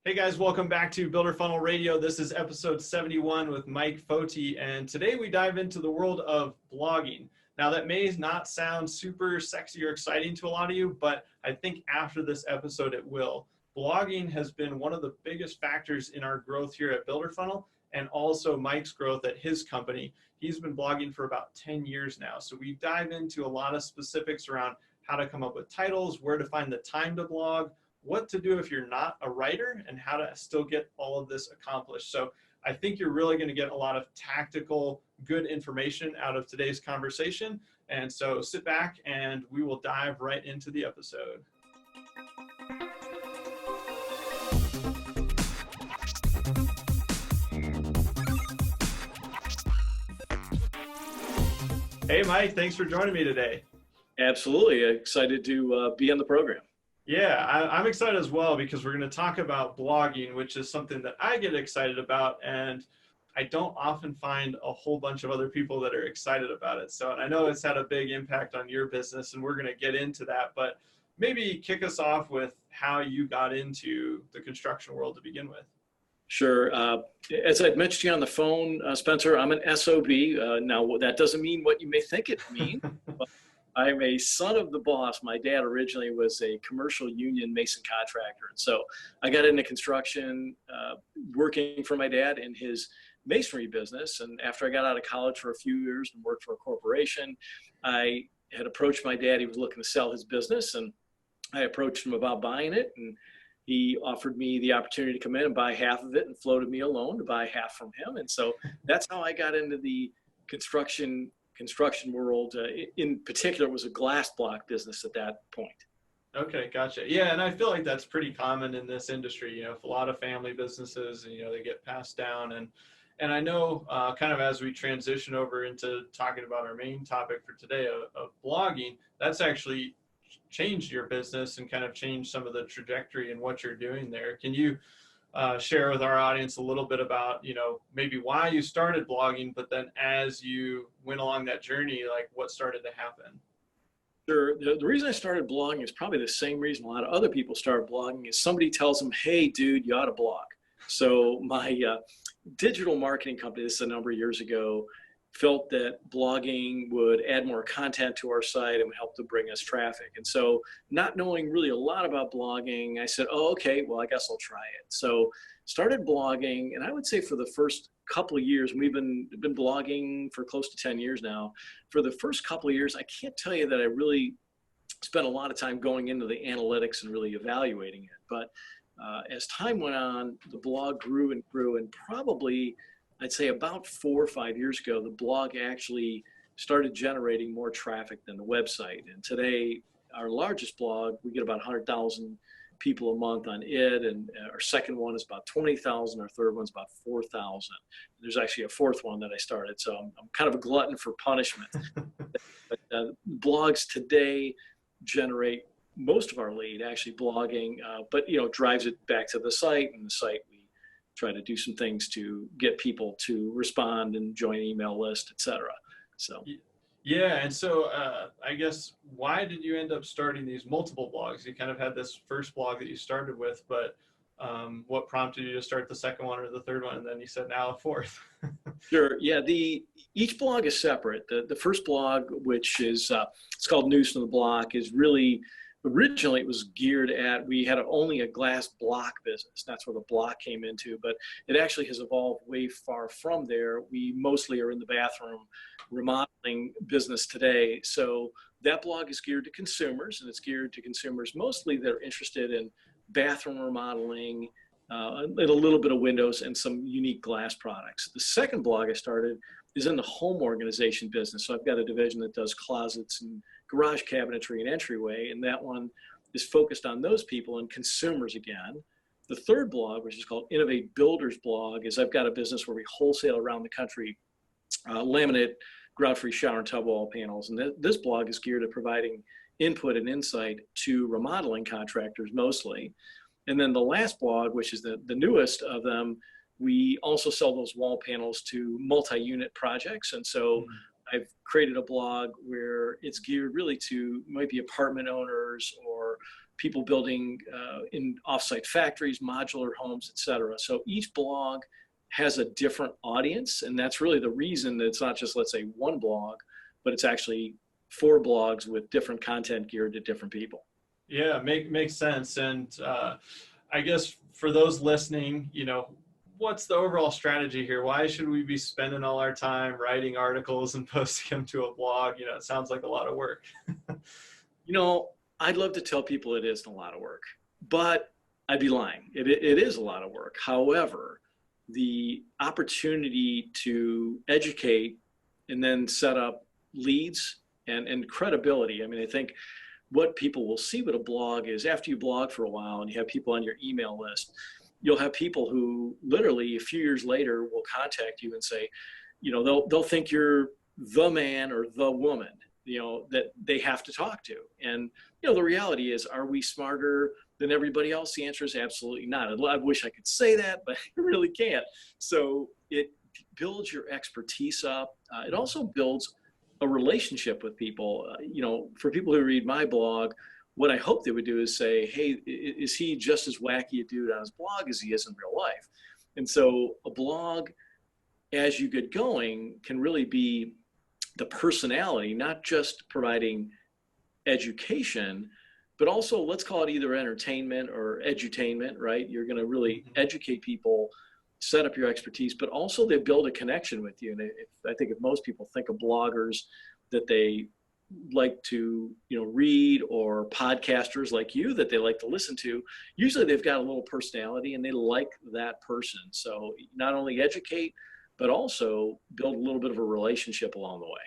Hey guys, welcome back to Builder Funnel Radio. This is episode 71 with Mike Foti, and today we dive into the world of blogging. Now that may not sound super sexy or exciting to a lot of you, but I think after this episode it will. Blogging has been one of the biggest factors in our growth here at Builder Funnel and also Mike's growth at his company. He's been blogging for about 10 years now. So we dive into a lot of specifics around how to come up with titles, where to find the time to blog, what to do if you're not a writer, and how to still get all of this accomplished. So I think you're really going to get a lot of tactical, good information out of today's conversation. And so sit back and we will dive right into the episode. Hey, Mike, thanks for joining me today. Absolutely. Excited to be on the program. Yeah, I'm excited as well because we're going to talk about blogging, which is something that I get excited about, and I don't often find a whole bunch of other people that are excited about it. So, and I know it's had a big impact on your business, and we're going to get into that, but maybe kick us off with how you got into the construction world to begin with. Sure. As I'd mentioned to you on the phone, Spencer, I'm an SOB. Now, that doesn't mean what you may think it means. But I'm a son of the boss. My dad originally was a commercial union mason contractor. And so I got into construction working for my dad in his masonry business. And after I got out of college for a few years and worked for a corporation, I had approached my dad. He was looking to sell his business, and I approached him about buying it. And he offered me the opportunity to come in and buy half of it and floated me a loan to buy half from him. And so that's how I got into the construction world. In particular, it was a glass block business at that point. Okay, gotcha. Yeah, and I feel like that's pretty common in this industry. You know, a lot of family businesses, and they get passed down. And I know kind of as we transition over into talking about our main topic for today of blogging, that's actually changed your business and kind of changed some of the trajectory and what you're doing there. Can you share with our audience a little bit about, maybe why you started blogging, but then as you went along that journey, like what started to happen? Sure. The reason I started blogging is probably the same reason a lot of other people start blogging is somebody tells them, hey, dude, you ought to blog. So my digital marketing company, this is a number of years ago, felt that blogging would add more content to our site and would help to bring us traffic. And so not knowing really a lot about blogging, I said, oh, okay, well, I guess I'll try it. So started blogging, and I would say for the first couple of years, we've been blogging for close to 10 years now. For the first couple of years, I can't tell you that I really spent a lot of time going into the analytics and really evaluating it. But as time went on, the blog grew and grew, and probably I'd say about 4 or 5 years ago, the blog actually started generating more traffic than the website. And today, our largest blog, we get about 100,000 people a month on it. And our second one is about 20,000. Our third one's about 4,000. There's actually a fourth one that I started. So I'm kind of a glutton for punishment. But blogs today generate most of our lead, actually blogging, but drives it back to the site, and the site try to do some things to get people to respond and join an email list, etc. So, yeah. And so I guess, why did you end up starting these multiple blogs? You kind of had this first blog that you started with, but what prompted you to start the second one or the third one? And then you said now a fourth. Sure. Yeah. Each blog is separate. The first blog, which is, it's called News from the Block, is really, originally it was geared at, we had only a glass block business. That's where the block came into, but it actually has evolved way far from there. We mostly are in the bathroom remodeling business today. So that blog is geared to consumers, and it's geared to consumers mostly that are interested in bathroom remodeling, and a little bit of windows and some unique glass products. The second blog I started is in the home organization business. So I've got a division that does closets and garage cabinetry and entryway, and that one is focused on those people and consumers again. The third blog, which is called Innovate Builders Blog, is I've got a business where we wholesale around the country laminate, grout-free shower and tub wall panels. And this blog is geared at providing input and insight to remodeling contractors mostly. And then the last blog, which is the newest of them, we also sell those wall panels to multi-unit projects. And so I've created a blog where it's geared really to might be apartment owners or people building in offsite factories, modular homes, etc. So each blog has a different audience, and that's really the reason that it's not just, let's say, one blog, but it's actually 4 blogs with different content geared to different people. Yeah, makes sense. And I guess for those listening, what's the overall strategy here? Why should we be spending all our time writing articles and posting them to a blog? It sounds like a lot of work. I'd love to tell people it isn't a lot of work, but I'd be lying. It is a lot of work. However, the opportunity to educate and then set up leads and credibility. I mean, I think what people will see with a blog is after you blog for a while and you have people on your email list, you'll have people who literally a few years later will contact you and say, they'll think you're the man or the woman, that they have to talk to. And, the reality is, are we smarter than everybody else? The answer is absolutely not. I wish I could say that, but I really can't. So it builds your expertise up. It also builds a relationship with people. For people who read my blog, what I hope they would do is say, hey, is he just as wacky a dude on his blog as he is in real life? And so a blog, as you get going, can really be the personality, not just providing education, but also, let's call it either entertainment or edutainment, right? You're going to really educate people, set up your expertise, but also they build a connection with you. And I think if most people think of bloggers that they like to read, or podcasters like you that they like to listen to, usually they've got a little personality and they like that person. So not only educate, but also build a little bit of a relationship along the way.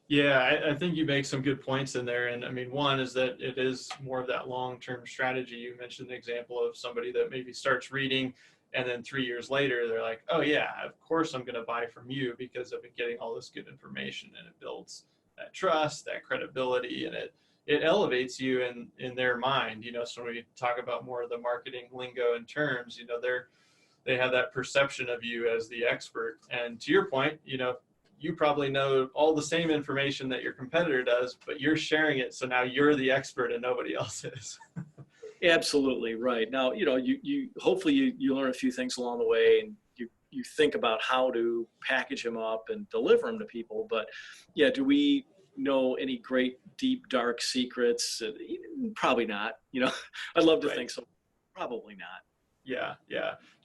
Yeah, I think you make some good points in there. And I mean, one is that it is more of that long-term strategy. You mentioned the example of somebody that maybe starts reading and then 3 years later, they're like, oh yeah, of course I'm going to buy from you because I've been getting all this good information, and it builds that trust, that credibility, and it elevates you in their mind. So when we talk about more of the marketing lingo and terms, they have that perception of you as the expert. And to your point, you probably know all the same information that your competitor does, but you're sharing it. So now you're the expert and nobody else is. Absolutely right. Now, you hopefully you learn a few things along the way, and you think about how to package them up and deliver them to people. But yeah, do we know any great, deep, dark secrets? Probably not. I'd love to think so. Probably not. Yeah.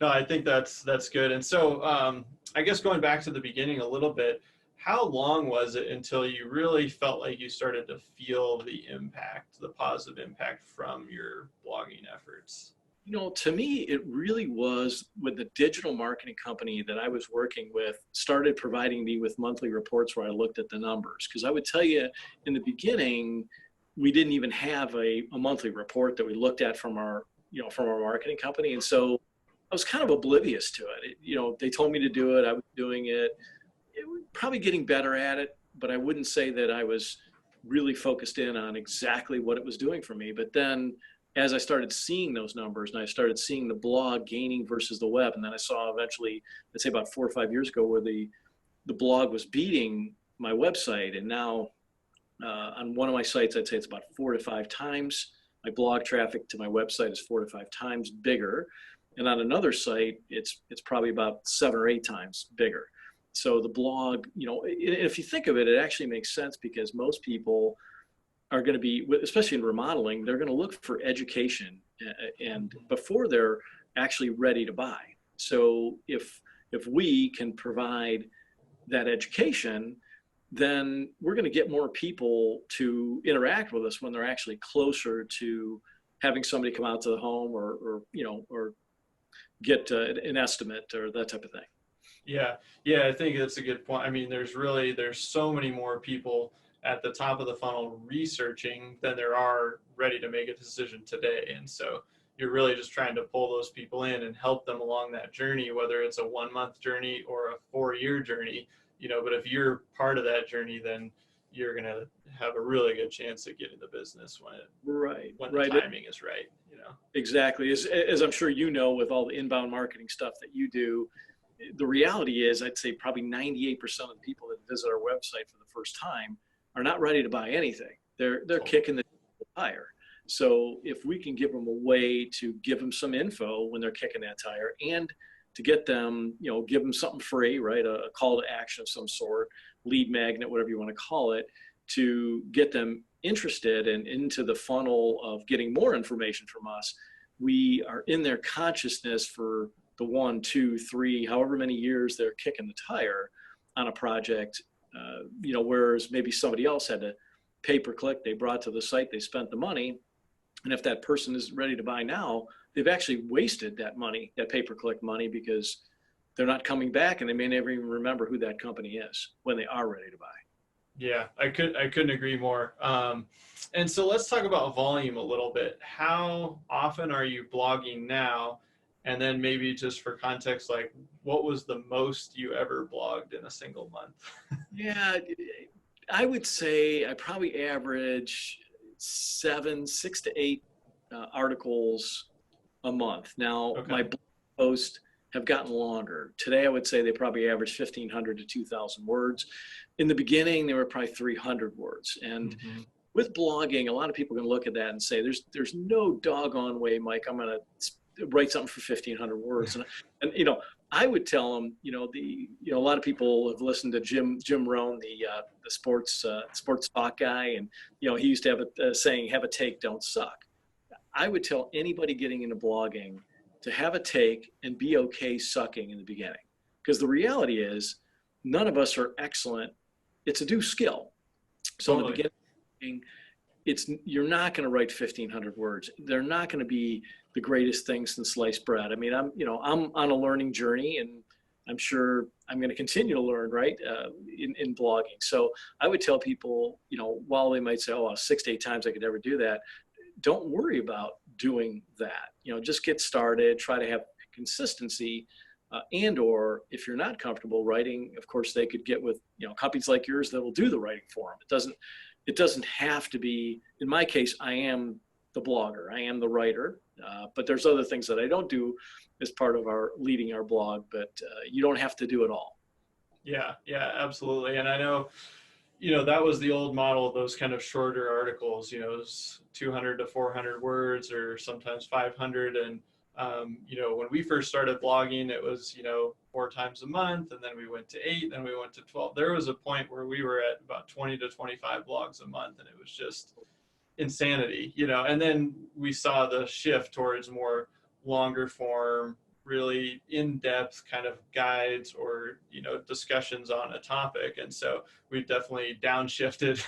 No, I think that's good. And so I guess going back to the beginning a little bit, how long was it until you really felt like you started to feel the positive impact from your blogging efforts? To me, it really was when the digital marketing company that I was working with started providing me with monthly reports where I looked at the numbers. Because I would tell you, in the beginning, we didn't even have a monthly report that we looked at from our marketing company. And so I was kind of oblivious to it. They told me to do it. I was doing it. Probably getting better at it, but I wouldn't say that I was really focused in on exactly what it was doing for me. But then as I started seeing those numbers and I started seeing the blog gaining versus the web, and then I saw eventually, let's say about 4 or 5 years ago, where the blog was beating my website. And now on one of my sites, I'd say it's about 4 to 5 times. My blog traffic to my website is 4 to 5 times bigger. And on another site, it's probably about 7 or 8 times bigger. So the blog, if you think of it, it actually makes sense, because most people are going to be, especially in remodeling, they're going to look for education and before they're actually ready to buy. So if we can provide that education, then we're going to get more people to interact with us when they're actually closer to having somebody come out to the home or get an estimate or that type of thing. Yeah, I think that's a good point. I mean, there's so many more people at the top of the funnel researching than there are ready to make a decision today. And so you're really just trying to pull those people in and help them along that journey, whether it's a 1-month journey or a 4-year journey, but if you're part of that journey, then you're going to have a really good chance at getting the business when the timing is right. Exactly. As I'm sure with all the inbound marketing stuff that you do, the reality is, I'd say probably 98% of the people that visit our website for the first time are not ready to buy anything. They're kicking the tire. So if we can give them a way to give them some info when they're kicking that tire, and to get them, give them something free, right? A call to action of some sort, lead magnet, whatever you want to call it, to get them interested and into the funnel of getting more information from us. We are in their consciousness for the 1, 2, 3, however many years they're kicking the tire on a project, whereas maybe somebody else had to pay-per-click, they brought to the site, they spent the money. And if that person is ready to buy now, they've actually wasted that money, that pay-per-click money, because they're not coming back, and they may never even remember who that company is when they are ready to buy. Yeah, I couldn't agree more. And so let's talk about volume a little bit. How often are you blogging now? And then maybe just for context, like what was the most you ever blogged in a single month? Yeah, I would say I probably average 6 to 8 articles a month. Now, Okay. my blog posts have gotten longer. Today, I would say they probably average 1,500 to 2,000 words. In the beginning, they were probably 300 words. And with blogging, a lot of people are going to look at that and say, there's no doggone way, Mike, I'm going to write something for 1,500 words. And I would tell them, a lot of people have listened to Jim Rohn, the sports talk guy, and he used to have a saying, "Have a take, don't suck." I would tell anybody getting into blogging to have a take and be okay sucking in the beginning, because the reality is none of us are excellent. It's a new skill. So Totally. in the beginning, you're not going to write 1,500 words. They're not going to be the greatest thing since sliced bread. I mean, I'm on a learning journey, and I'm sure I'm going to continue to learn, right, in blogging. So I would tell people, while they might say, oh, 6 to 8 times I could never do that, don't worry about doing that. Just get started, try to have consistency, or if you're not comfortable writing, of course, they could get with, companies like yours that will do the writing for them. It doesn't have to be, in my case, I am the blogger, I am the writer, but there's other things that I don't do as part of leading our blog, but you don't have to do it all. Yeah, absolutely. And I know, that was the old model, those kind of shorter articles, 200 to 400 words or sometimes 500. And, when we first started blogging, it was, 4 times a month, and then we went to 8, then we went to 12. There was a point where we were at about 20 to 25 blogs a month, and it was just insanity, and then we saw the shift towards more longer form, really in-depth kind of guides or, discussions on a topic. And so we've definitely downshifted,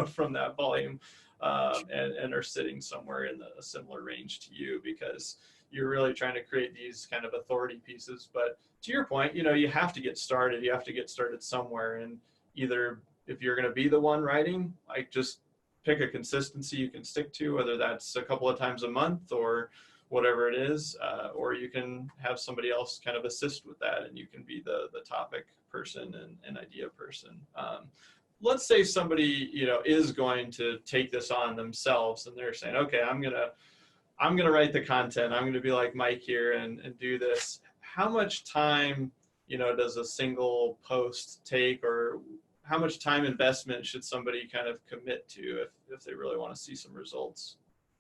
from that volume, and are sitting somewhere in a similar range to you, because you're really trying to create these kind of authority pieces. But to your point, you have to get started. You have to get started somewhere. And either if you're going to be the one writing, like just pick a consistency you can stick to, whether that's a couple of times a month or whatever it is, or you can have somebody else kind of assist with that, and you can be the topic person and idea person. Let's say somebody, is going to take this on themselves, and they're saying, okay, I'm gonna write the content. I'm gonna be like Mike here and do this. How much time, does a single post take, or how much time investment should somebody kind of commit to if they really want to see some results?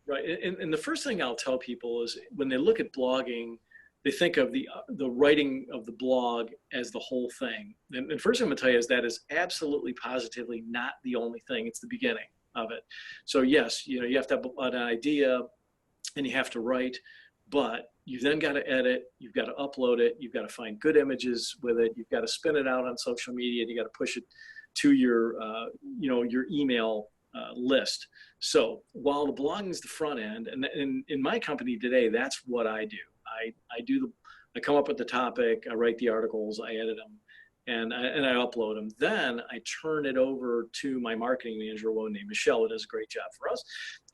Right. And the first thing I'll tell people is when they look at blogging, they think of the writing of the blog as the whole thing. And first thing I'm going to tell you is that is absolutely positively not the only thing. It's the beginning of it. So yes, you have to have an idea and you have to write, but you've then got to edit, you've got to upload it, you've got to find good images with it, you've got to spin it out on social media, and you got to push it to your email list. So while the blogging is the front end, and in my company today, that's what I do. I come up with the topic, I write the articles, I edit them, and I upload them. Then I turn it over to my marketing manager, a woman named Michelle, who does a great job for us.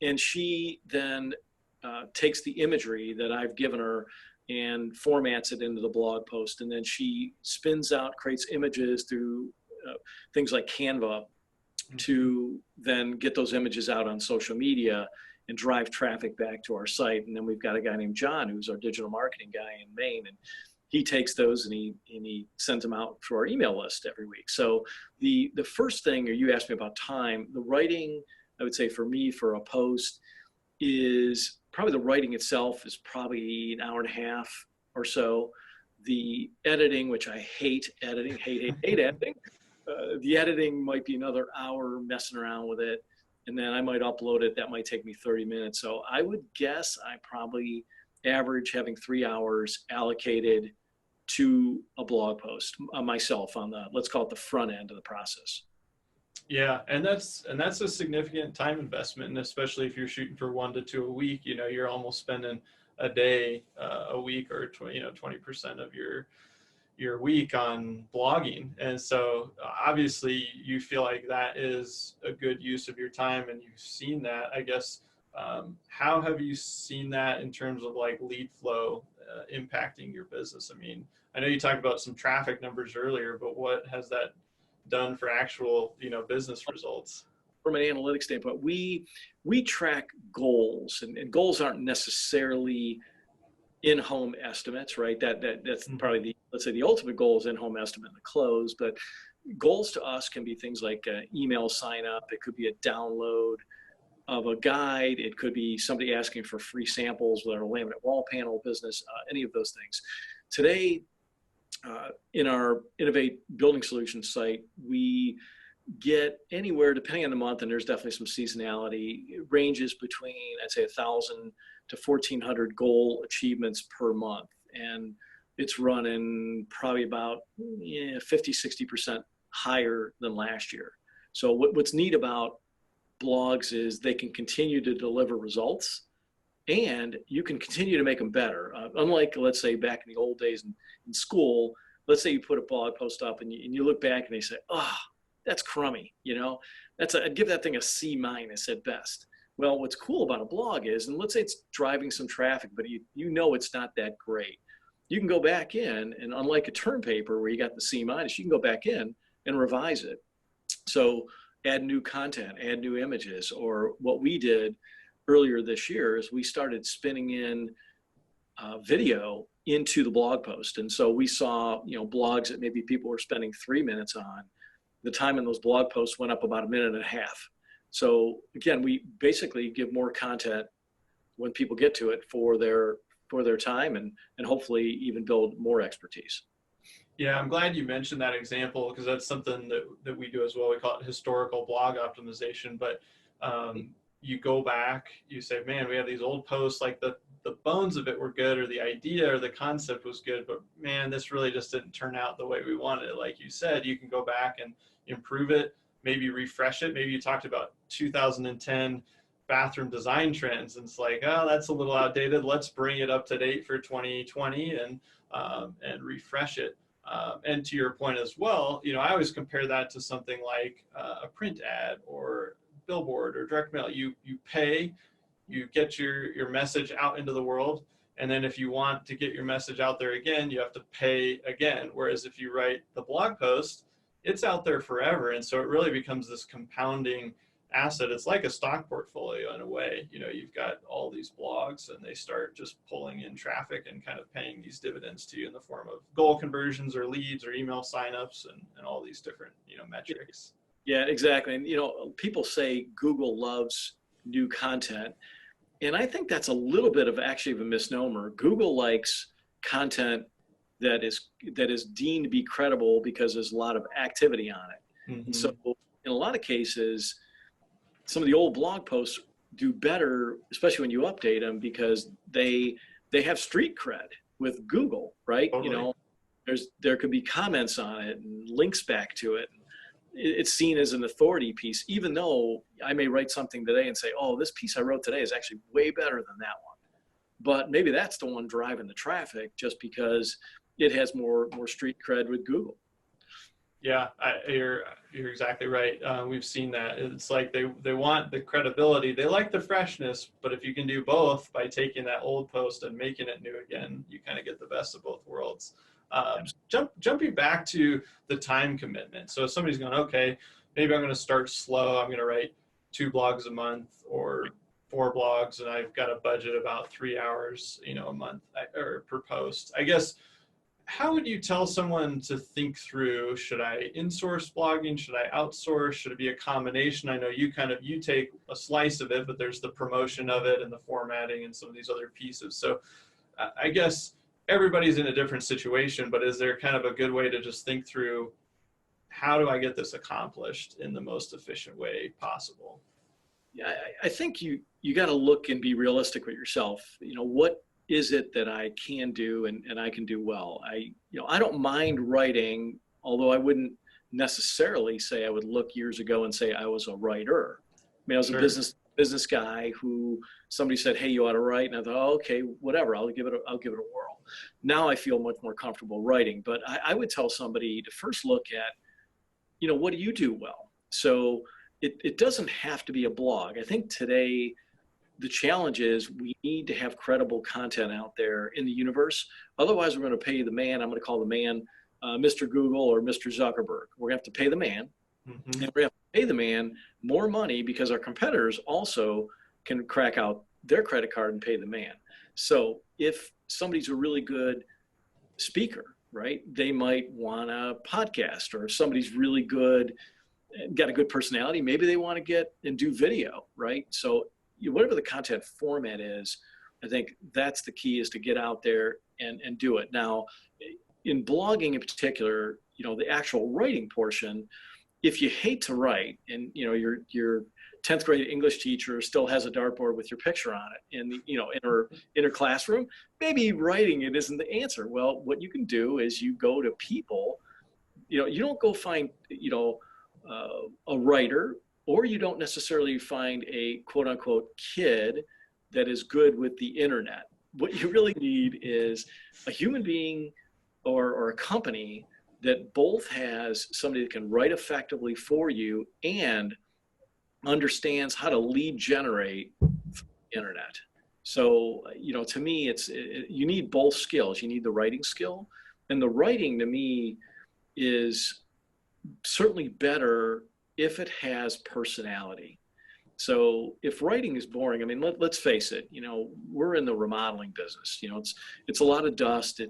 And she then takes the imagery that I've given her and formats it into the blog post. And then she spins out, creates images through things like Canva to then get those images out on social media and drive traffic back to our site. And then we've got a guy named John, who's our digital marketing guy in Maine. And he takes those and he sends them out to our email list every week. So the first thing, or you asked me about time, the writing, I would say for me for a post is probably the writing itself is probably an hour and a half or so. The editing, which I hate editing, hate editing. The editing might be another hour messing around with it. And then I might upload it. That might take me 30 minutes. So I would guess I probably average having 3 hours allocated to a blog post myself on the, let's call it the front end of the process. Yeah, and that's a significant time investment, and especially if you're shooting for 1 to 2 a week, you're almost spending a day a week, or 20% of your week on blogging. And so obviously you feel like that is a good use of your time, and you've seen that, I guess. How have you seen that in terms of like lead flow impacting your business? I mean, I know you talked about some traffic numbers earlier, but what has that done for actual, business results? From an analytics standpoint, we track goals, and goals aren't necessarily in-home estimates, right? That's probably the, let's say the ultimate goal is in-home estimate and the close, but goals to us can be things like email sign up. It could be a download of a guide. It could be somebody asking for free samples with our laminate wall panel business, any of those things. Today, in our Innovate Building Solutions site, we get anywhere, depending on the month, and there's definitely some seasonality, it ranges between, I'd say, 1,000 to 1,400 goal achievements per month. And it's running probably about 50, 60% higher than last year. So what's neat about blogs is they can continue to deliver results, and you can continue to make them better. Unlike, let's say, back in the old days in school, let's say you put a blog post up and you look back and they say, oh, that's crummy. I'd give that thing a C- at best. Well, what's cool about a blog is, and let's say it's driving some traffic, but it's not that great. You can go back in, and unlike a term paper where you got the C-, you can go back in and revise it. So add new content, add new images. Or what we did earlier this year is we started spinning in video into the blog post. And so we saw, blogs that maybe people were spending 3 minutes on. The time in those blog posts went up about 1.5 minutes. So again, we basically give more content when people get to it for their time, and hopefully even build more expertise. Yeah, I'm glad you mentioned that example, because that's something that we do as well. We call it historical blog optimization. But you go back, you say, man, we have these old posts, like the bones of it were good, or the idea or the concept was good, but man, this really just didn't turn out the way we wanted it. Like you said, you can go back and improve it, maybe refresh it. Maybe you talked about 2010 bathroom design trends, and it's like, oh, that's a little outdated. Let's bring it up to date for 2020 and refresh it. And to your point as well, I always compare that to something like a print ad or billboard or direct mail. You pay, you get your message out into the world, and then if you want to get your message out there again, you have to pay again. Whereas if you write the blog post, it's out there forever. And so it really becomes this compounding asset. It's like a stock portfolio in a way. You've got all these blogs, and they start just pulling in traffic and kind of paying these dividends to you in the form of goal conversions or leads or email signups and all these different metrics. Yeah, exactly. And people say Google loves new content, and I think that's a little bit of a misnomer. Google likes content that is deemed to be credible because there's a lot of activity on it. Mm-hmm. And so in a lot of cases, some of the old blog posts do better, especially when you update them, because they have street cred with Google, right? Totally. There could be comments on it and links back to it. It's seen as an authority piece, even though I may write something today and say, oh, this piece I wrote today is actually way better than that one. But maybe that's the one driving the traffic just because it has more street cred with Google. Yeah, you're exactly right. We've seen that. It's like they want the credibility. They like the freshness, but if you can do both by taking that old post and making it new again, you kind of get the best of both worlds. Jumping back to the time commitment. So if somebody's going, okay, maybe I'm going to start slow. I'm going to write 2 blogs a month or 4 blogs, and I've got a budget about 3 hours, a month or per post. I guess, how would you tell someone to think through, should I insource blogging? Should I outsource? Should it be a combination? I know you take a slice of it, but there's the promotion of it and the formatting and some of these other pieces. So I guess everybody's in a different situation, but is there kind of a good way to just think through, how do I get this accomplished in the most efficient way possible? Yeah, I think you got to look and be realistic with yourself. What is it that I can do and I can do well? I don't mind writing, although I wouldn't necessarily say I would look years ago and say I was a writer. I mean, I was Sure. a business guy who somebody said, hey, you ought to write. And I thought, oh, okay, whatever, I'll give it a whirl. Now I feel much more comfortable writing, but I would tell somebody to first look at, what do you do well? So it doesn't have to be a blog. I think today the challenge is we need to have credible content out there in the universe. Otherwise, we're going to pay the man. I'm going to call the man Mr. Google or Mr. Zuckerberg. We're going to have to pay the man. Mm-hmm. And we're going to have to pay the man more money because our competitors also can crack out their credit card and pay the man. So if somebody's a really good speaker, right, they might want a podcast, or somebody's really good, got a good personality, maybe they want to get and do video, right? So whatever the content format is, I think that's the key, is to get out there and do it. Now, in blogging in particular, the actual writing portion, if you hate to write and, your 10th grade English teacher still has a dartboard with your picture on it in her classroom, maybe writing it isn't the answer. Well, what you can do is you go to people, you don't go find, a writer, or you don't necessarily find a quote unquote kid that is good with the internet. What you really need is a human being or a company that both has somebody that can write effectively for you and understands how to lead generate the internet. So, to me, you need both skills. You need the writing skill, and the writing to me is certainly better if it has personality. So if writing is boring, I mean, let's face it, we're in the remodeling business, it's a lot of dust,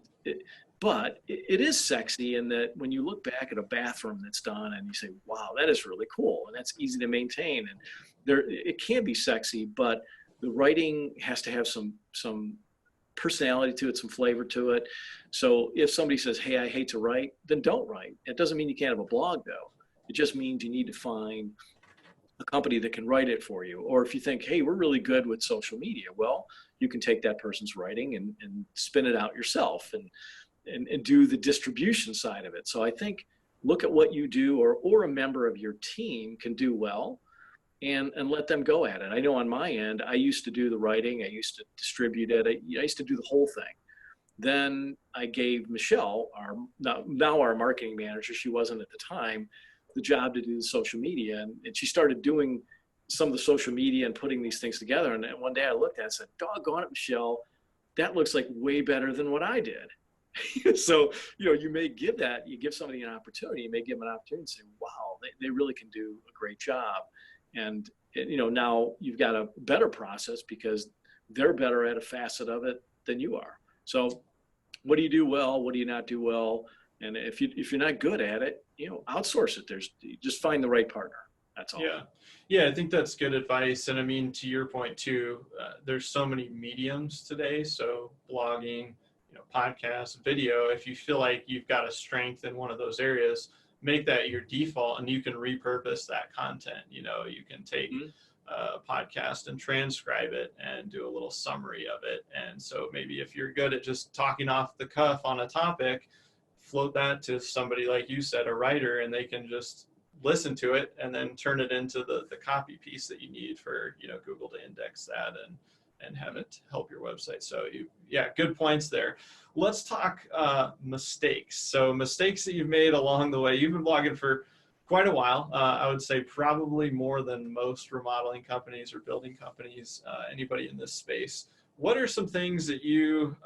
but it is sexy in that when you look back at a bathroom that's done and you say, wow, that is really cool. And that's easy to maintain. And it can be sexy, but the writing has to have some personality to it, some flavor to it. So if somebody says, hey, I hate to write, then don't write. It doesn't mean you can't have a blog though. It just means you need to find a company that can write it for you. Or if you think, hey, we're really good with social media, well, you can take that person's writing and spin it out yourself and do the distribution side of it. So I think look at what you do or a member of your team can do well and let them go at it. I know on my end, I used to do the writing. I used to distribute it. I used to do the whole thing. Then I gave Michelle, now our marketing manager, she wasn't at the time, the job to do the social media. And she started doing some of the social media and putting these things together. And one day I looked at it and said, doggone it, Michelle, that looks like way better than what I did. So, you may give somebody an opportunity, you may give them an opportunity and say, wow, they really can do a great job. And, now you've got a better process because they're better at a facet of it than you are. So what do you do well? What do you not do well? And if you're not good at it, outsource it. Just find the right partner. That's all. Yeah, I think that's good advice. And I mean, to your point too, there's so many mediums today. So blogging, podcasts, video, if you feel like you've got a strength in one of those areas, make that your default and you can repurpose that content. You can take a podcast and transcribe it and do a little summary of it. And so maybe if you're good at just talking off the cuff on a topic, float that to somebody, like you said, a writer, and they can just listen to it and then turn it into the copy piece that you need for, Google to index that and have it help your website. So good points there. Let's talk mistakes. So mistakes that you've made along the way. You've been blogging for quite a while. I would say probably more than most remodeling companies or building companies, anybody in this space. What are some things that you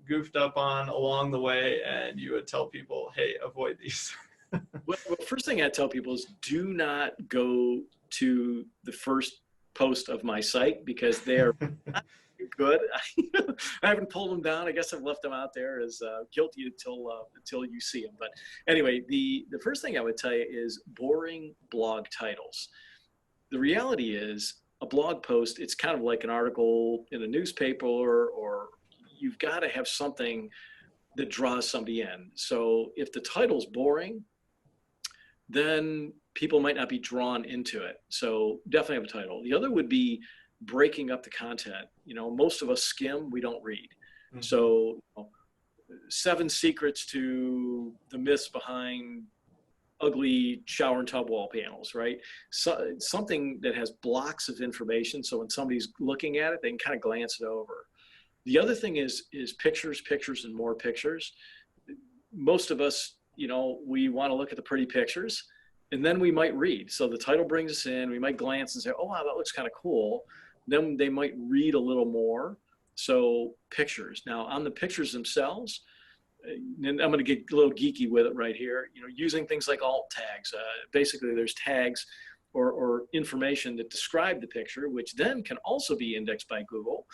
goofed up on along the way and you would tell people, hey, avoid these? Well, first thing I tell people is do not go to the first post of my site because they're good. I haven't pulled them down. I guess I've left them out there as guilty until you see them. But anyway, the first thing I would tell you is boring blog titles. The reality is a blog post, it's kind of like an article in a newspaper, or you've got to have something that draws somebody in. So if the title's boring, then people might not be drawn into it. So definitely have a title. The other would be breaking up the content. Most of us skim, we don't read. Mm-hmm. So 7 secrets to the myths behind ugly shower and tub wall panels, right? So something that has blocks of information. So when somebody's looking at it, they can kind of glance it over. The other thing is pictures, and more pictures. Most of us, we want to look at the pretty pictures, and then we might read. So the title brings us in, we might glance and say, oh, wow, that looks kind of cool. Then they might read a little more. So pictures. Now on the pictures themselves, and I'm going to get a little geeky with it right here, using things like alt tags. Basically there's tags or information that describe the picture, which then can also be indexed by Google.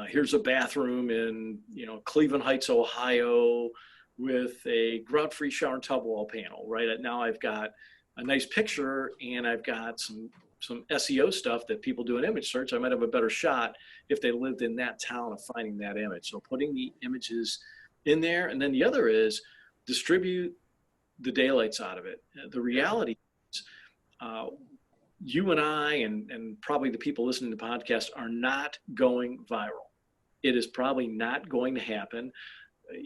Here's a bathroom in, Cleveland Heights, Ohio, with a grout-free shower and tub wall panel, right? Now I've got a nice picture, and I've got some SEO stuff that people do an image search. I might have a better shot if they lived in that town of finding that image. So putting the images in there. And then the other is distribute the daylights out of it. The reality is you and I and probably the people listening to the podcast are not going viral. It is probably not going to happen.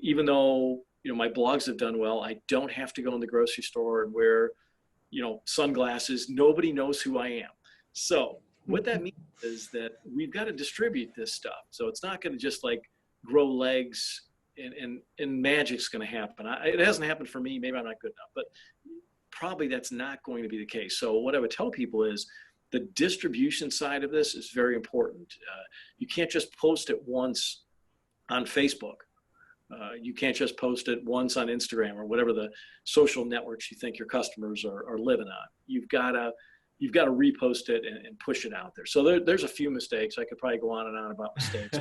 Even though, my blogs have done well, I don't have to go in the grocery store and wear, sunglasses. Nobody knows who I am. So what that means is that we've got to distribute this stuff. So it's not going to just like grow legs and magic's going to happen. It hasn't happened for me. Maybe I'm not good enough, but probably that's not going to be the case. So what I would tell people is the distribution side of this is very important. You can't just post it once on Facebook. You can't just post it once on Instagram or whatever the social networks you think your customers are living on. You've got to repost it and push it out there. So there's a few mistakes. I could probably go on and on about mistakes.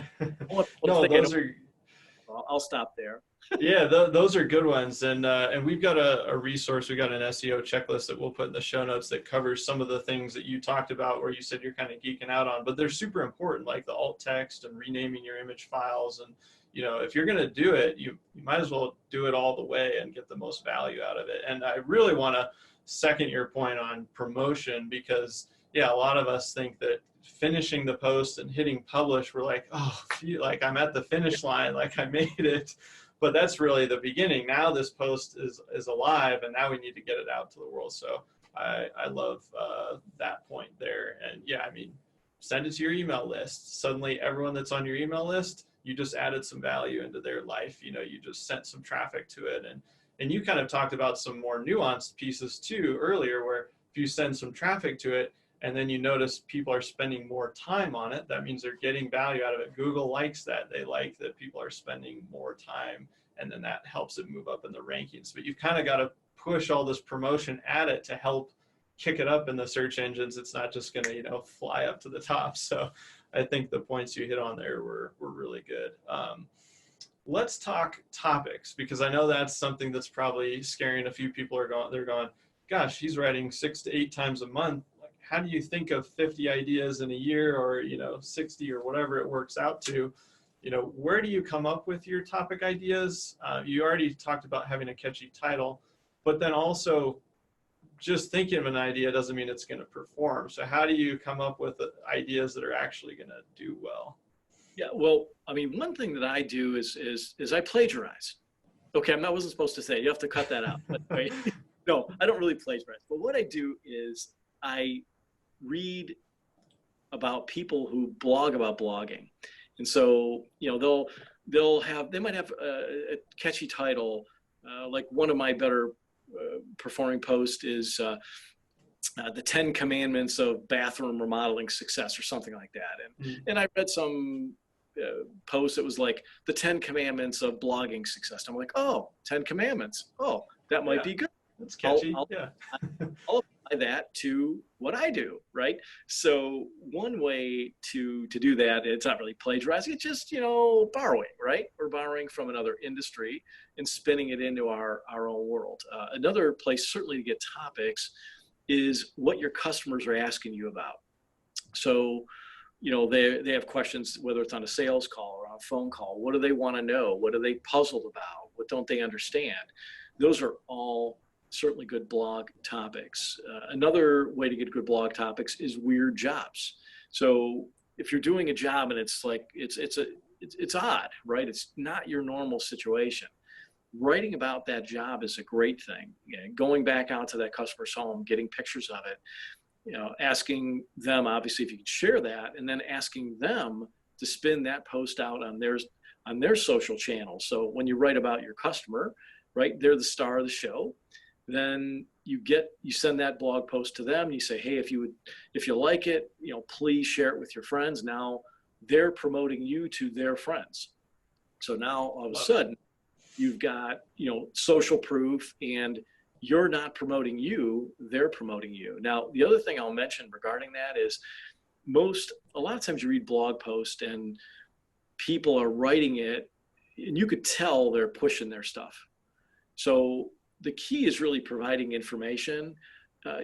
I'll stop there. Yeah, those are good ones. And we've got a resource. We got an SEO checklist that we'll put in the show notes that covers some of the things that you talked about where you said you're kind of geeking out on, but they're super important, like the alt text and renaming your image files. And, if you're going to do it, you might as well do it all the way and get the most value out of it. And I really want to second your point on promotion because, yeah, a lot of us think that finishing the post and hitting publish, we're like, oh, like I'm at the finish line, like I made it. But that's really the beginning. Now this post is alive, and now we need to get it out to the world. So I love that point there. And yeah, send it to your email list. Suddenly everyone that's on your email list, you just added some value into their life. You just sent some traffic to it. And you kind of talked about some more nuanced pieces too earlier, where if you send some traffic to it, and then you notice people are spending more time on it, that means they're getting value out of it. Google likes that. They like that people are spending more time, and then that helps it move up in the rankings. But you've kind of got to push all this promotion at it to help kick it up in the search engines. It's not just going to, fly up to the top. So I think the points you hit on there were really good. Let's talk topics, because I know that's something that's probably scaring a few people. They're going, gosh, he's writing 6 to 8 times a month. How do you think of 50 ideas in a year, or 60 or whatever it works out to? Where do you come up with your topic ideas? You already talked about having a catchy title, but then also just thinking of an idea doesn't mean it's going to perform. So how do you come up with ideas that are actually going to do well? Yeah, well, one thing that I do is I plagiarize. Okay, I wasn't supposed to say it. You have to cut that out. But, right? No, I don't really plagiarize. But what I do is I read about people who blog about blogging. And so, they might have a catchy title. Like one of my better performing posts is the 10 commandments of bathroom remodeling success or something like that. And I read some post that was like the 10 commandments of blogging success. I'm like, 10 commandments. Oh, that might be good. That's catchy. I'll that to what I do, right? So one way to do that, it's not really plagiarizing, it's just, borrowing, right? We're borrowing from another industry and spinning it into our own world. Another place certainly to get topics is what your customers are asking you about. So, they have questions, whether it's on a sales call or on a phone call. What do they want to know? What are they puzzled about? What don't they understand? Those are all certainly good blog topics. Another way to get good blog topics is weird jobs. So if you're doing a job and it's like it's odd, right? It's not your normal situation. Writing about that job is a great thing. Going back out to that customer's home, getting pictures of it, asking them, obviously, if you could share that, and then asking them to spin that post out on their social channels. So when you write about your customer, right, they're the star of the show. Then you send that blog post to them. You say, hey, if you like it, please share it with your friends. Now they're promoting you to their friends. So now all of a sudden you've got, social proof, and you're not promoting you, they're promoting you. Now, the other thing I'll mention regarding that is a lot of times you read blog posts and people are writing it and you could tell they're pushing their stuff. So the key is really providing information.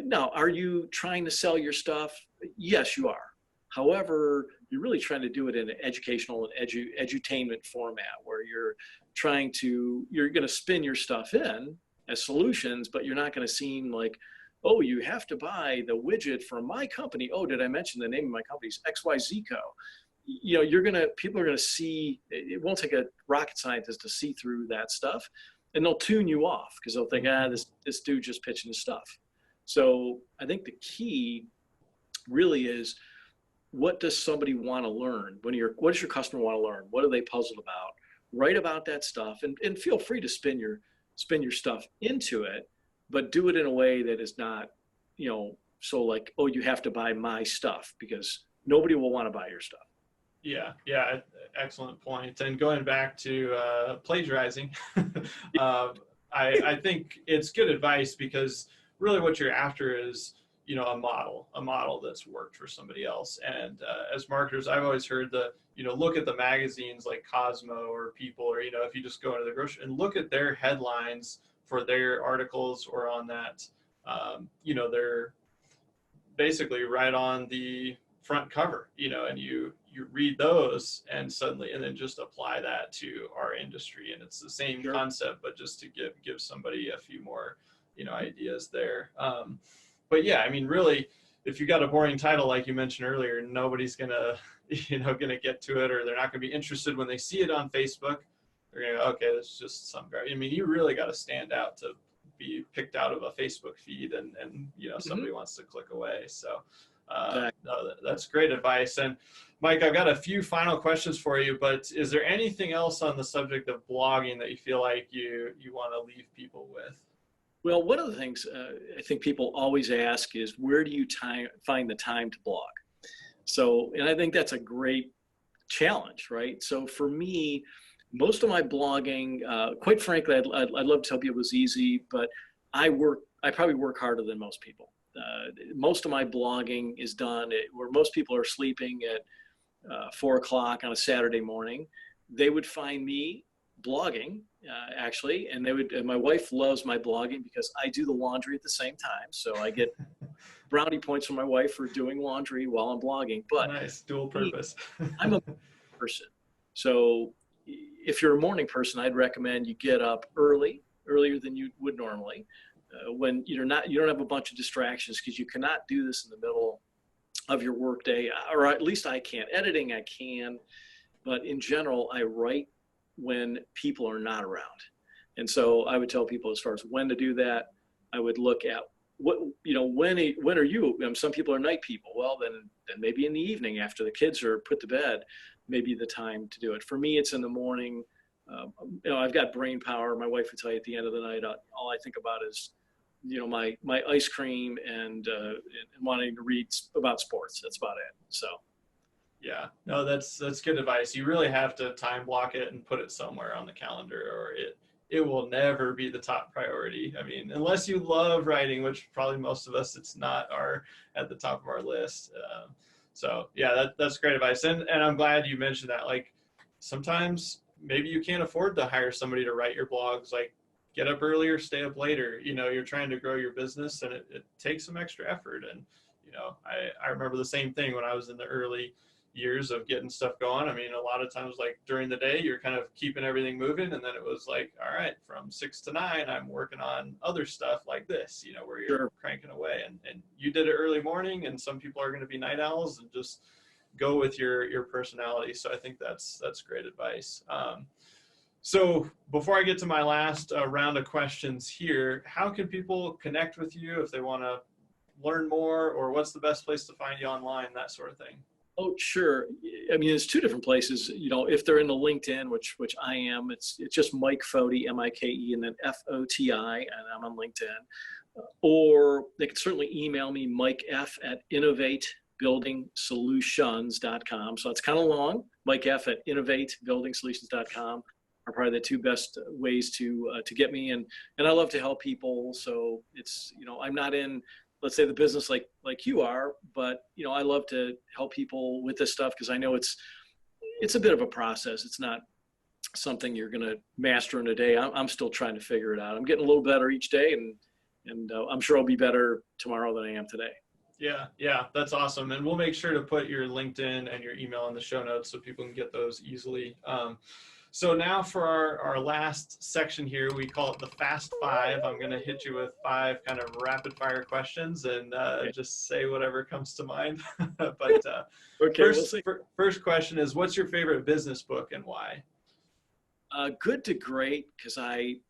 Now, are you trying to sell your stuff? Yes, you are. However, you're really trying to do it in an educational and edutainment format where you're going to spin your stuff in as solutions, but you're not going to seem like, oh, you have to buy the widget from my company. Oh, did I mention the name of my company's XYZ Co? People are going to see, it won't take a rocket scientist to see through that stuff. And they'll tune you off because they'll think, this dude just pitching his stuff. So I think the key really is, what does somebody want to learn? What does your customer want to learn? What are they puzzled about? Write about that stuff, and feel free to spin your stuff into it, but do it in a way that is not, so like, oh, you have to buy my stuff, because nobody will want to buy your stuff. Yeah, excellent point. And going back to plagiarizing, I think it's good advice, because really what you're after is, a model that's worked for somebody else. And as marketers, I've always heard look at the magazines like Cosmo or People, or, if you just go into the grocery and look at their headlines for their articles, or on that, they're basically right on the front cover, and you read those and then just apply that to our industry. And it's the same concept, but just to give somebody a few more, ideas there. But yeah, really, if you got a boring title, like you mentioned earlier, nobody's gonna get to it, or they're not gonna be interested when they see it on Facebook. They're gonna go, okay, that's just some guy. You really got to stand out to be picked out of a Facebook feed, and somebody wants to click away. So no, that's great advice. And Mike, I've got a few final questions for you, but is there anything else on the subject of blogging that you feel like you want to leave people with? Well, one of the things I think people always ask is, where do you find the time to blog? So, and I think that's a great challenge, right? So for me, most of my blogging, quite frankly, I'd love to tell people it was easy, but I probably work harder than most people. Most of my blogging is done where most people are sleeping at 4 o'clock on a Saturday morning. They would find me blogging, actually, and my wife loves my blogging because I do the laundry at the same time. So I get brownie points from my wife for doing laundry while I'm blogging. But nice, dual purpose. I'm a person. So if you're a morning person, I'd recommend you get up earlier than you would normally, when you don't have a bunch of distractions, because you cannot do this in the middle of your workday, or at least I can't. Editing, I can, but in general, I write when people are not around. And so I would tell people, as far as when to do that, I would look at when are you? Some people are night people. Well, then maybe in the evening after the kids are put to bed, maybe the time to do it. For me, it's in the morning. I've got brain power. My wife would tell you at the end of the night, all I think about is, my ice cream and wanting to read about sports. That's about it. So. Yeah, no, that's good advice. You really have to time block it and put it somewhere on the calendar, or it will never be the top priority. I mean, unless you love writing, which probably most of us, it's not at the top of our list. So yeah, that's great advice. And I'm glad you mentioned that. Like sometimes maybe you can't afford to hire somebody to write your blogs. Like get up earlier, stay up later. You know, you're trying to grow your business and it takes some extra effort. And, you know, I remember the same thing when I was in the early years of getting stuff going. I mean, a lot of times like during the day, you're kind of keeping everything moving. And then it was like, all right, from 6 to 9, I'm working on other stuff like this, you know, where you're Sure. cranking away. And you did it early morning, and some people are going to be night owls and just go with your personality. So I think that's great advice. So before I get to my last round of questions here, how can people connect with you if they want to learn more, or what's the best place to find you online, that sort of thing? Oh, sure. I mean, there's two different places. You know, if they're in the LinkedIn, which I am, it's just Mike Foti, Mike, and then Foti, and I'm on LinkedIn. Or they can certainly email me, mikeF@innovatebuildingsolutions.com. So it's kind of long. mikeF@innovatebuildingsolutions.com are probably the two best ways to get me. And I love to help people. So it's, you know, I'm not in, let's say, the business like you are, but you know, I love to help people with this stuff because I know it's a bit of a process. It's not something you're going to master in a day. I'm still trying to figure it out. I'm getting a little better each day, and I'm sure I'll be better tomorrow than I am today. Yeah, that's awesome. And we'll make sure to put your LinkedIn and your email in the show notes so people can get those easily. So now for our last section here, we call it the Fast Five. I'm going to hit you with 5 kind of rapid fire questions and just say whatever comes to mind. But Okay, first question is, what's your favorite business book and why? Good to Great, because I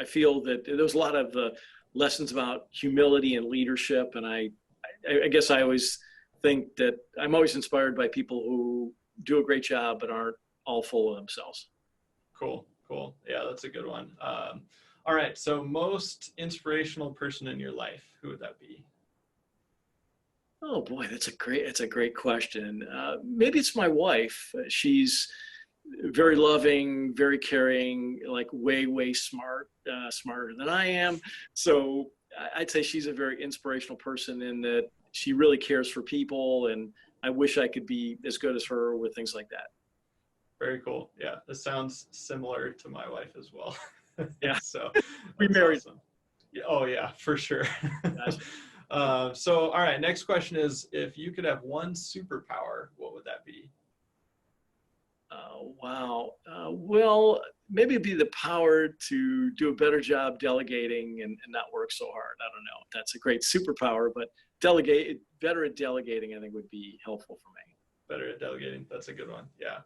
feel that there's a lot of lessons about humility and leadership, and I guess I always think that I'm always inspired by people who do a great job but aren't all full of themselves. Cool. Yeah, that's a good one. All right. So most inspirational person in your life, who would that be? Oh boy, that's a great question. Maybe it's my wife. She's very loving, very caring, like way smarter than I am. So I'd say she's a very inspirational person in that she really cares for people, and I wish I could be as good as her with things like that. Very cool. Yeah, this sounds similar to my wife as well. Yeah. So We married. Awesome. Yeah, oh yeah, for sure. So all right, next question is, if you could have one superpower, what would that be? Wow. Well, maybe it'd be the power to do a better job delegating and not work so hard. I don't know. That's a great superpower, but better at delegating, I think, would be helpful for me. Better at delegating. That's a good one. Yeah.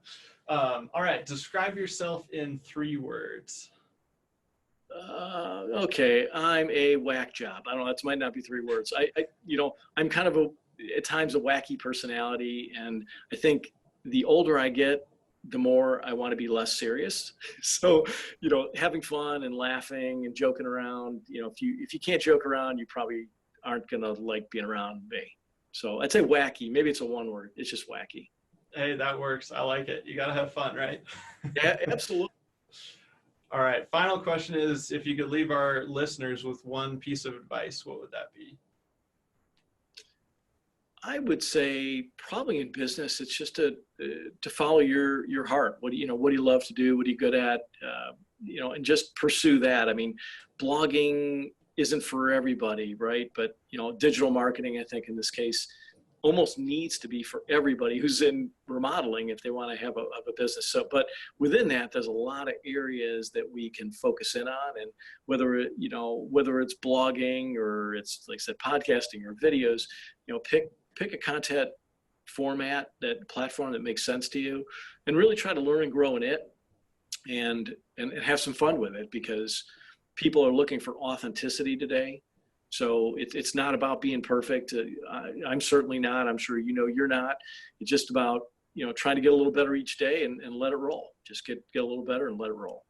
All right. Describe yourself in 3 words. Okay. I'm a whack job. I don't know. That might not be 3 words. I'm kind of at times a wacky personality. And I think the older I get, the more I want to be less serious. So, you know, having fun and laughing and joking around, you know, if you can't joke around, you probably aren't going to like being around me. So I'd say wacky. Maybe it's a 1 word. It's just wacky. Hey, that works. I like it. You got to have fun, right? Yeah, absolutely. All right. Final question is, if you could leave our listeners with one piece of advice, what would that be? I would say probably in business, it's just to follow your heart. What do you love to do? What are you good at? And just pursue that. I mean, blogging isn't for everybody, right? But, digital marketing, I think in this case, almost needs to be for everybody who's in remodeling if they want to have a business. So, but within that, there's a lot of areas that we can focus in on, and whether it's blogging or it's, like I said, podcasting or videos, pick a content format, that platform that makes sense to you, and really try to learn and grow in it, and have some fun with it, because people are looking for authenticity today. So it's not about being perfect. I'm certainly not. I'm sure you're not. It's just about trying to get a little better each day and let it roll. Just get a little better and let it roll.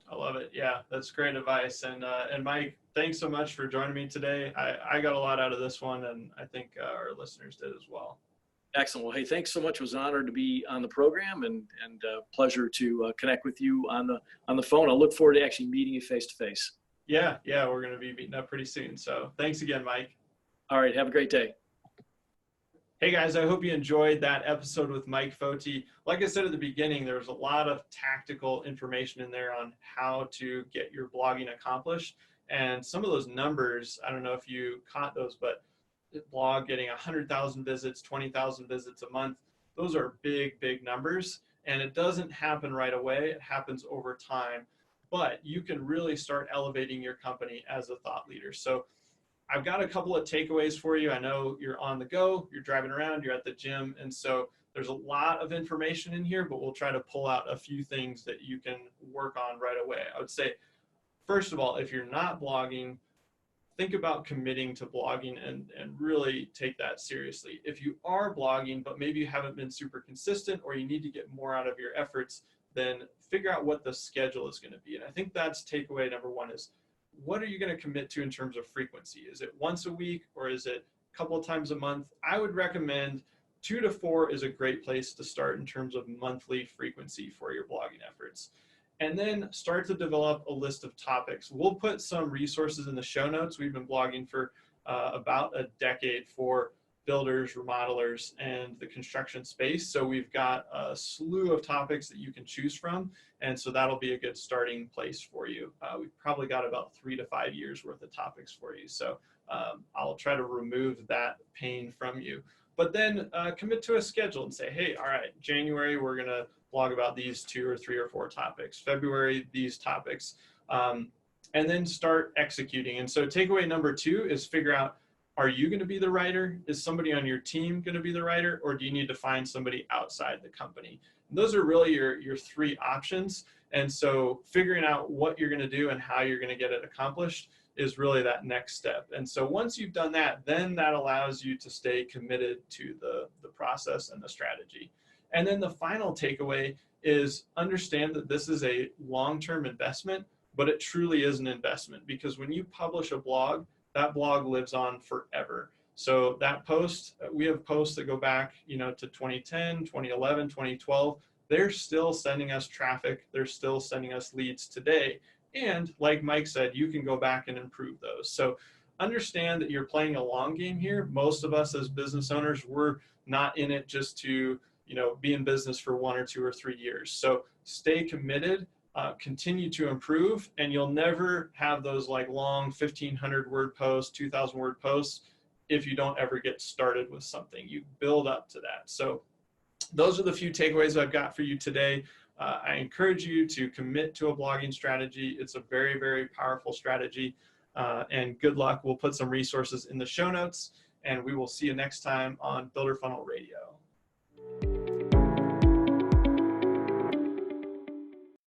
I love it. Yeah, that's great advice. And Mike, thanks so much for joining me today. I got a lot out of this one, and I think our listeners did as well. Excellent. Well, hey, thanks so much. It was an honor to be on the program, and pleasure to connect with you on the phone. I look forward to actually meeting you face to face. Yeah, yeah, we're going to be meeting up pretty soon. So thanks again, Mike. All right. Have a great day. Hey guys, I hope you enjoyed that episode with Mike Foti. Like I said at the beginning, there's a lot of tactical information in there on how to get your blogging accomplished. And some of those numbers, I don't know if you caught those, but blog getting 100,000 visits, 20,000 visits a month, those are big, big numbers. And it doesn't happen right away. It happens over time. But you can really start elevating your company as a thought leader. So I've got a couple of takeaways for you. I know you're on the go, you're driving around, you're at the gym. And so there's a lot of information in here, but we'll try to pull out a few things that you can work on right away. I would say, first of all, if you're not blogging, think about committing to blogging and really take that seriously. If you are blogging, but maybe you haven't been super consistent or you need to get more out of your efforts, then figure out what the schedule is going to be. And I think that's takeaway number one is, what are you going to commit to in terms of frequency? Is it once a week or is it a couple of times a month? I would recommend 2 to 4 is a great place to start in terms of monthly frequency for your blogging efforts. And then start to develop a list of topics. We'll put some resources in the show notes. We've been blogging for about a decade for builders, remodelers, and the construction space. So we've got a slew of topics that you can choose from. And so that'll be a good starting place for you. We've probably got about 3 to 5 years worth of topics for you. So I'll try to remove that pain from you. But then commit to a schedule and say, hey, all right, January, we're going to blog about these 2 or 3 or 4 topics. February, these topics. And then start executing. And so takeaway number 2 is figure out, are you going to be the writer? Is somebody on your team going to be the writer? Or do you need to find somebody outside the company? And those are really your 3 options. And so figuring out what you're going to do and how you're going to get it accomplished is really that next step. And so once you've done that, then that allows you to stay committed to the process and the strategy. And then the final takeaway is understand that this is a long-term investment, but it truly is an investment, because when you publish a blog, that blog lives on forever. So that post, we have posts that go back, to 2010, 2011, 2012. They're still sending us traffic. They're still sending us leads today. And like Mike said, you can go back and improve those. So understand that you're playing a long game here. Most of us as business owners, we're not in it just to be in business for 1 or 2 or 3 years. So stay committed, continue to improve, and you'll never have those like long 1,500 word posts, 2,000 word posts if you don't ever get started with something. You build up to that. So those are the few takeaways I've got for you today. I encourage you to commit to a blogging strategy. It's a very, very powerful strategy. And good luck. We'll put some resources in the show notes, and we will see you next time on Builder Funnel Radio.